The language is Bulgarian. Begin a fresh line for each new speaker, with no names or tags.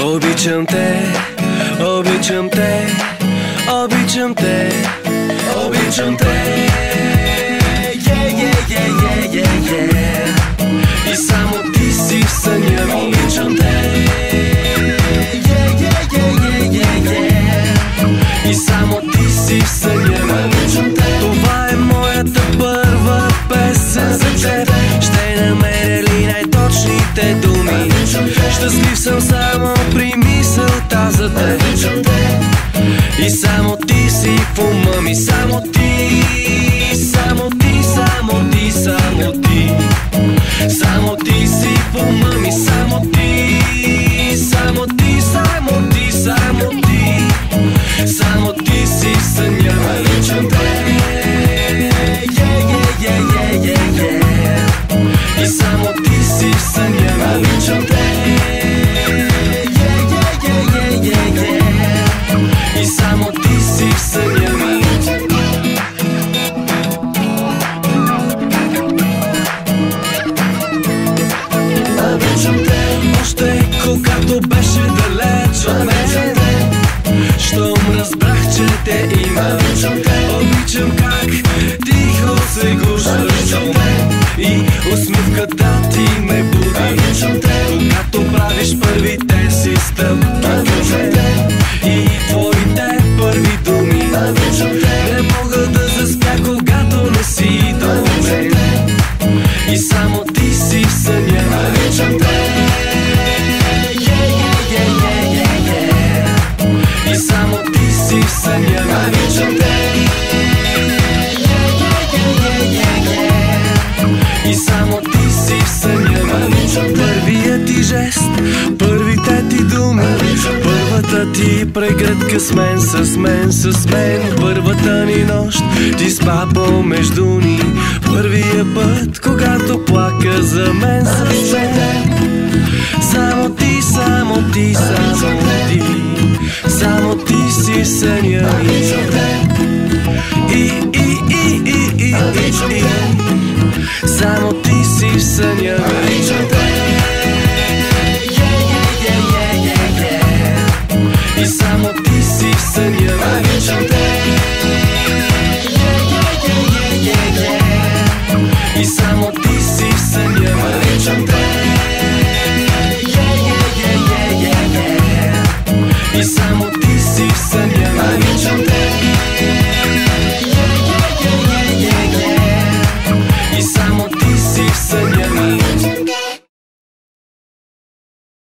Обичам те, обичам те, обичам те, обичам те. И само ти си в съня ми. Обичам те. И само ти си в съня ми. Това е моята първа песен за теб. Ще намеря ли най-точните думи? Щастлив съм само при мисълта за теб. И само ти си в ума ми. Само ти, само ти, само ти, само ти. Само ти си в ума ми. Само ти, само ти, само ти, само ти. Само ти си в съня ми. Обичам те. И само ти си в съня ми. Обичам те. И само ти си в съня ми. Обичам те. Още когато беше далеч от мен, щом разбрах, че те има. Обичам как тихо се гушваш до мен и усмивката ти ме буди. Когато правиш първите си стъпки към мен и твоите първи думи. Не мога да заспя, когато не си до мен. И само ти си в съня. Обичам те. И само ти си в съня. Обичам те. И само ти си в съня. Първият ти жест, първите ти думи, първата ти прегръдка с мен, с мен, с мен. Първата ни нощ ти спа помежду ни. Първия път, когато плака за мен с мен. Само ти, само ти, само ти. Само ти си в съня ми. И само ти си в съня ми.